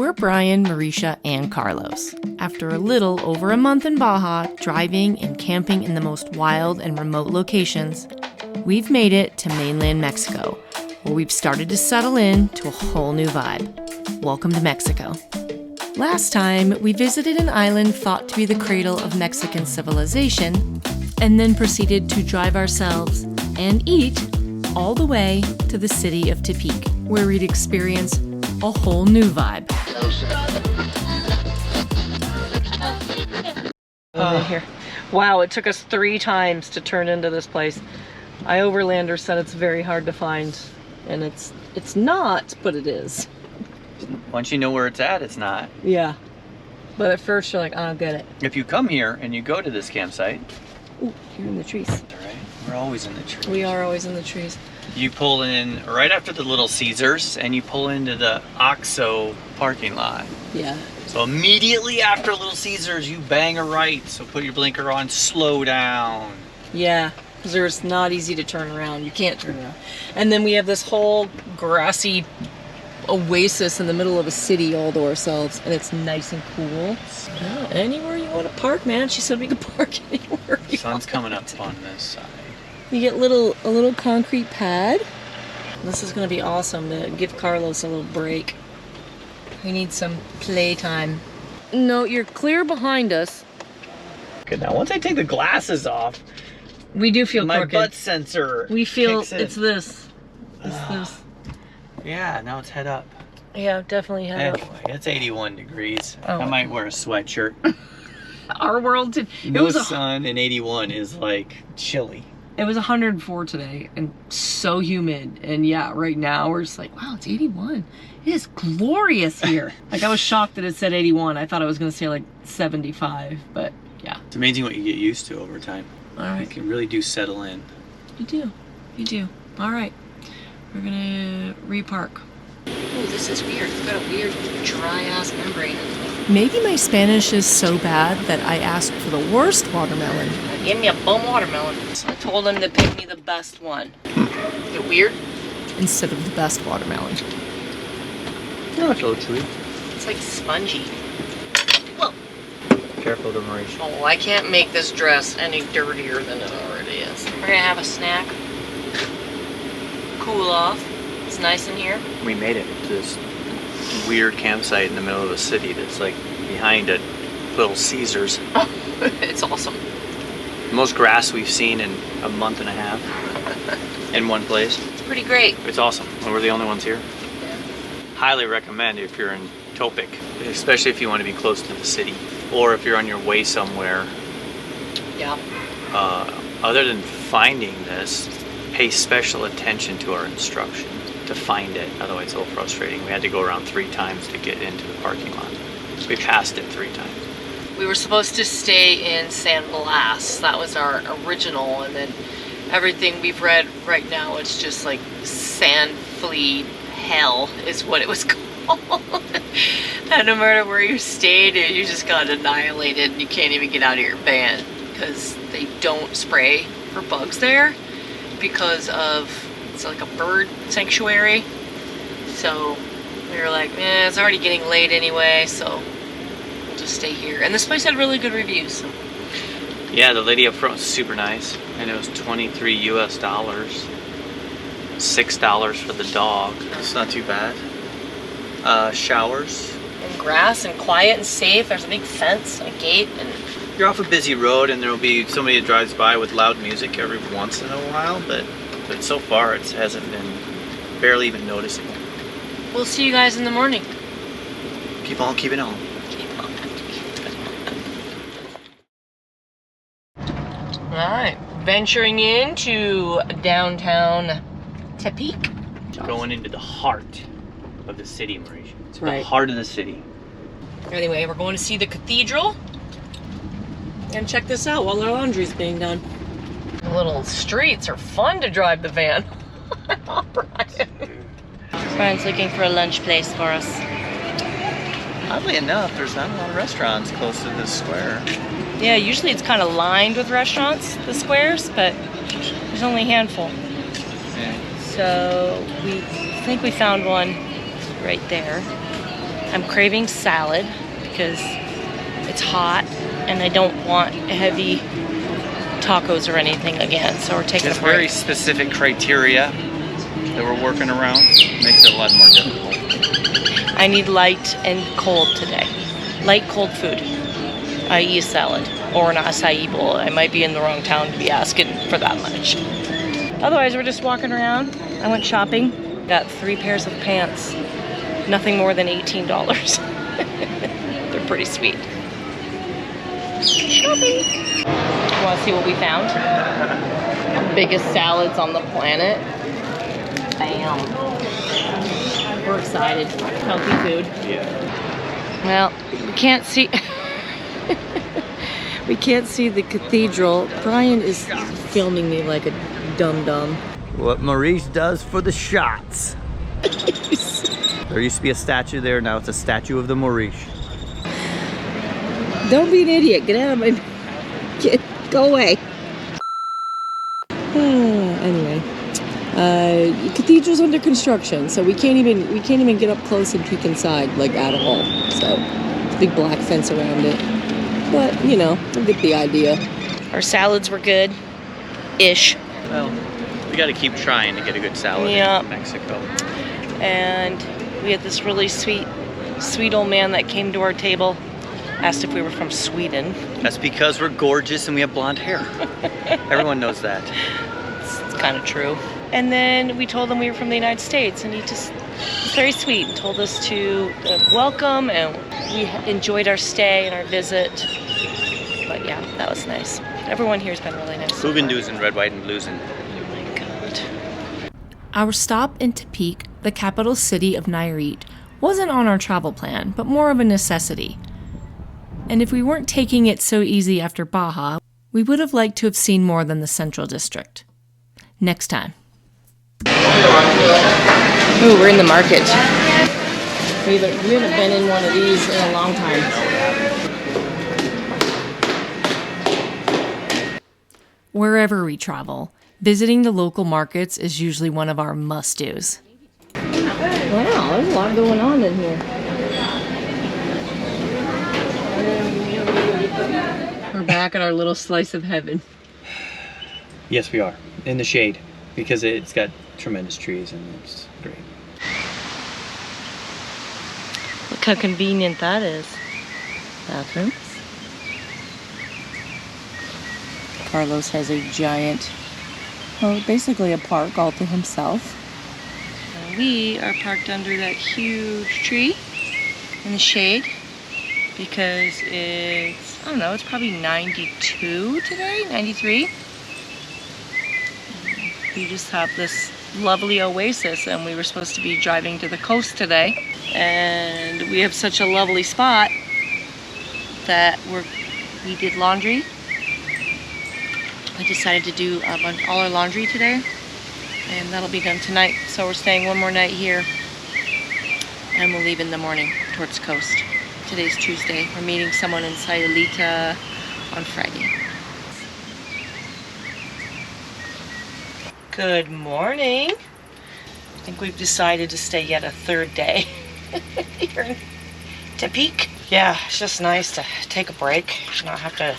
We're Brian, Marisha, and Carlos. After a little over a month in Baja, driving and camping in the most wild and remote locations, we've made it to mainland Mexico, where we've started to settle in to a whole new vibe. Welcome to Mexico. Last time, we visited an island thought to be the cradle of Mexican civilization, and then proceeded to drive ourselves and eat all the way to the city of Tepic, where we'd experience a whole new vibe. Here. Wow, it took us 3 times to turn into this place. Overlander said it's very hard to find, and it's not, but it is. Once you know where it's at, it's not. Yeah. But at first you're like, I don't get it. If you come here and you go to this campsite... Ooh, you're in the trees. All right. We're always in the trees. We are always in the trees. You pull in right after the Little Caesars, and you pull into the OXXO parking lot. Yeah. So immediately after Little Caesars, you bang a right. So put your blinker on, slow down. Yeah, because it's not easy to turn around. You can't turn around. And then we have this whole grassy oasis in the middle of a city all to ourselves, and it's nice and cool. Yeah, anywhere you want to park, man. She said we could park anywhere. The sun's coming up on this side. You get a little concrete pad. This is gonna be awesome to give Carlos a little break. We need some playtime. No, you're clear behind us. Okay, now once I take the glasses off, we do feel my crooked. butt sensor. We feel kicks in. it's this. It's this. Yeah, now it's head up. Yeah, definitely head up. Anyway, it's 81 degrees. Oh. I might wear a sweatshirt. Our world did. No sun and 81 is like chilly. It was 104 today and so humid. And yeah, right now we're just like, wow, it's 81. It is glorious here. Like I was shocked that it said 81. I thought I was gonna say like 75, but yeah. It's amazing what you get used to over time. All right. You can really do settle in. You do. You do. All right. We're gonna repark. Oh, this is weird. It's got a weird dry ass membrane. Maybe my Spanish is so bad that I asked for the worst watermelon. Give me a bum watermelon. So I told him to pick me the best one. Is it weird? Instead of the best watermelon. No, it's a little chewy. It's like spongy. Whoa. Careful, the Marisha. Oh, I can't make this dress any dirtier than it already is. We're gonna have a snack. Cool off. It's nice in here. We made it to this weird campsite in the middle of a city that's like behind a Little Caesars. It's awesome. Most grass we've seen in a month and a half in one place. It's pretty great. It's awesome. And we're the only ones here. Yeah. Highly recommend if you're in Tepic, especially if you want to be close to the city, or if you're on your way somewhere. Yeah. Other than finding this, pay special attention to our instruction to find it. Otherwise it's a little frustrating. We had to go around 3 times to get into the parking lot. We passed it 3 times. We were supposed to stay in San Blas. That was our original, and then everything we've read right now, it's just like sand flea hell is what it was called. And no matter where you stayed, you just got annihilated and you can't even get out of your van because they don't spray for bugs there because of, it's like a bird sanctuary. So we were like, it's already getting late anyway, so we'll just stay here. And this place had really good reviews. So. Yeah, the lady up front was super nice, and it was $23 US, $6 for the dog. It's not too bad. Showers. And grass and quiet and safe. There's a big fence and a gate. And you're off a busy road, and there'll be somebody that drives by with loud music every once in a while, but so far it hasn't been barely even noticeable. We'll see you guys in the morning. Keep on keeping on. Alright, venturing into downtown Tepic. Going into the heart of the city, Marisha. It's right. The heart of the city. Anyway, we're going to see the cathedral. And check this out while our laundry's being done. The little streets are fun to drive the van. Brian's looking for a lunch place for us. Oddly enough, there's not a lot of restaurants close to this square. Yeah, usually it's kind of lined with restaurants, the squares, but there's only a handful. Yeah. So we think we found one right there. I'm craving salad because it's hot and I don't want heavy tacos or anything again, so we're taking There's a break. very specific criteria that we're working around. Makes it a lot more difficult. I need light and cold today. Light, cold food, i.e. a salad or an acai bowl. I might be in the wrong town to be asking for that much. Otherwise, we're just walking around. I went shopping, got 3 pairs of pants. Nothing more than $18. They're pretty sweet. Shopping. You want to see what we found? Biggest salads on the planet. Bam. We're excited. Healthy food. Yeah. Well, we can't see. We can't see the cathedral. Brian is filming me like a dum-dum. What Maurice does for the shots. There used to be a statue there, now it's a statue of the Maurice. Don't be an idiot. Get out of my... Go away. Anyway. Cathedral's under construction, so we can't even get up close and peek inside, like, at all. So, big black fence around it. But, you know, we'll get the idea. Our salads were good. Ish. Well, we got to keep trying to get a good salad in Mexico. And we had this really sweet old man that came to our table, asked if we were from Sweden. That's because we're gorgeous and we have blonde hair. Everyone knows that. It's kind of true. And then we told him we were from the United States, and he just was very sweet and told us to welcome, and we enjoyed our stay and our visit. But yeah, that was nice. Everyone here's been really nice. Bugendoos and red, white, and blues. And oh my God. Our stop in Tepic, the capital city of Nayarit, wasn't on our travel plan, but more of a necessity. And if we weren't taking it so easy after Baja, we would have liked to have seen more than the Central District. Next time. Ooh, we're in the market. We haven't been in one of these in a long time. Wherever we travel, visiting the local markets is usually one of our must-dos. Wow, there's a lot going on in here. We're back at our little slice of heaven. yes, we are. In the shade. Because it's got tremendous trees and it's great. Look how convenient that is. Bathrooms. Carlos has a giant, well, basically a park all to himself. And we are parked under that huge tree in the shade because it's, I don't know, it's probably 92 today, 93. We just have this lovely oasis, and we were supposed to be driving to the coast today, and we have such a lovely spot that we did laundry. I decided to do all our laundry today, and that'll be done tonight. So we're staying one more night here, and we'll leave in the morning towards the coast. Today's Tuesday. We're meeting someone in Sayulita on Friday. Good morning. I think we've decided to stay yet a third day here in Tepic. Yeah, it's just nice to take a break, not have to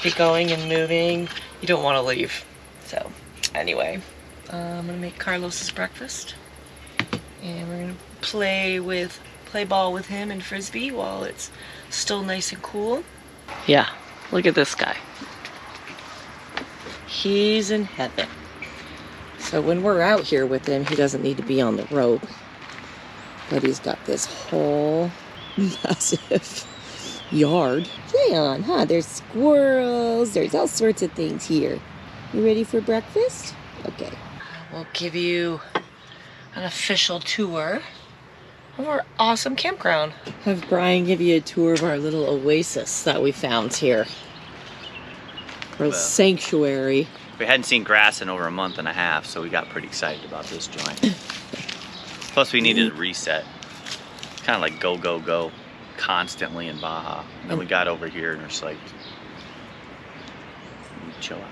be going and moving. You don't want to leave. So anyway, I'm gonna make Carlos's breakfast, and we're gonna play ball with him and frisbee while it's still nice and cool. Yeah, look at this guy. He's in heaven. So when we're out here with him, he doesn't need to be on the rope. But he's got this whole massive yard. Play on, huh? There's squirrels. There's all sorts of things here. You ready for breakfast? Okay. We'll give you an official tour of our awesome campground. Have Brian give you a tour of our little oasis that we found here. Our sanctuary. We hadn't seen grass in over a month and a half, so we got pretty excited about this joint. Plus we needed a reset. Kind of like go, go, go constantly in Baja. And then we got over here and it's like, chill out.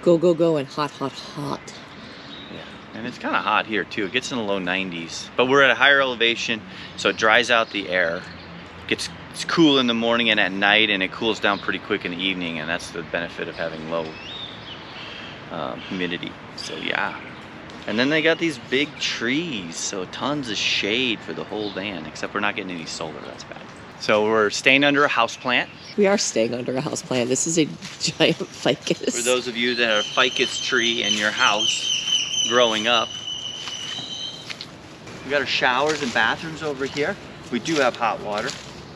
Go, go, go, and hot, hot, hot. Yeah. And it's kind of hot here too. It gets in the low 90s, but we're at a higher elevation, so it dries out the air. It's cool in the morning and at night, and it cools down pretty quick in the evening, and that's the benefit of having low humidity. So yeah. And then they got these big trees, so tons of shade for the whole van, except we're not getting any solar. That's bad. So we're staying under a houseplant. We are staying under a houseplant. This is a giant ficus. For those of you that have a ficus tree in your house growing up. We got our showers and bathrooms over here. We do have hot water.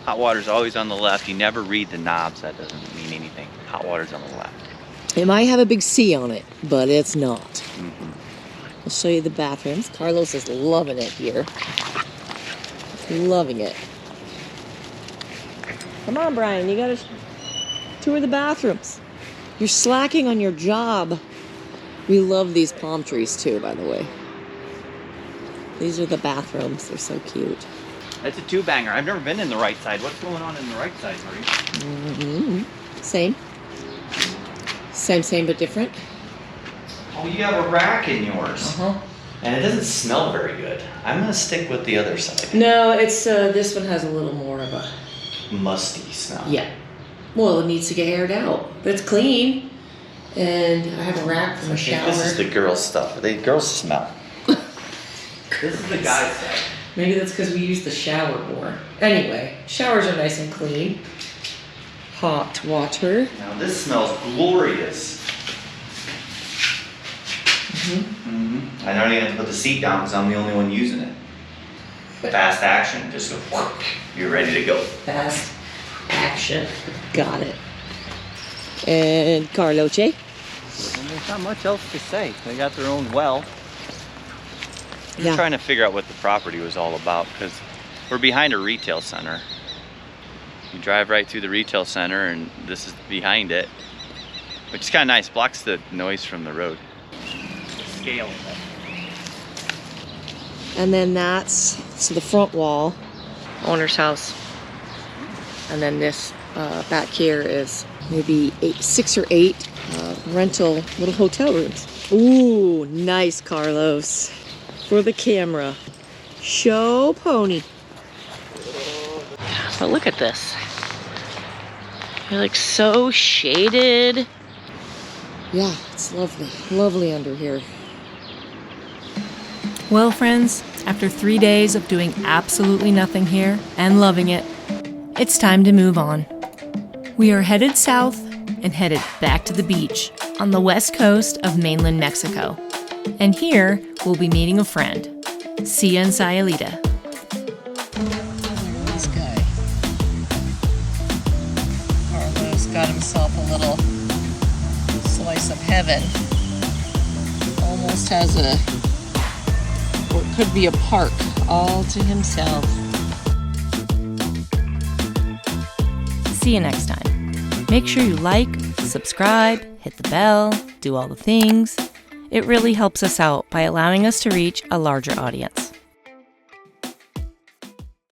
Hot water's always on the left. You never read the knobs. That doesn't mean anything. Hot water's on the left. It might have a big C on it, but it's not. I'll show you the bathrooms. Carlos is loving it here. Loving it. Come on, Brian, you gotta tour the bathrooms. You're slacking on your job. We love these palm trees too, by the way. These are the bathrooms. They're so cute. That's a two-banger. I've never been in the right side. What's going on in the right side, Marie? Same. Same, but different. Oh, you have a rack in yours. And it doesn't smell very good. I'm gonna stick with the other side. No, it's this one has a little more of a musty smell. Yeah. Well, it needs to get aired out, but it's clean. And I have a rack from a shower. This is the girls' stuff. The girls smell. This is the guys' side. Maybe that's because we use the shower more. Anyway, showers are nice and clean. Hot water. Now this smells glorious. I don't even have to put the seat down because I'm the only one using it. Fast action, just go, you're ready to go. Fast action. Got it. And Carloche. And there's not much else to say. They got their own well. I'm Yeah. trying to figure out what the property was all about because we're behind a retail center. You drive right through the retail center and this is behind it, which is kind of nice. Blocks the noise from the road. Scale. And then that's the front wall, owner's house. And then this back here is maybe 6 or 8 rental little hotel rooms. Ooh, nice, Carlos. For the camera. Show pony. But look at this. You're like so shaded. Yeah, it's lovely. Lovely under here. Well, friends, after 3 days of doing absolutely nothing here and loving it, it's time to move on. We are headed south and headed back to the beach on the west coast of mainland Mexico. And here we'll be meeting a friend. See you in Sayulita. This guy. Carlos got himself a little slice of heaven. Almost has or it could be a park all to himself. See you next time. Make sure you like, subscribe, hit the bell, do all the things. It really helps us out by allowing us to reach a larger audience.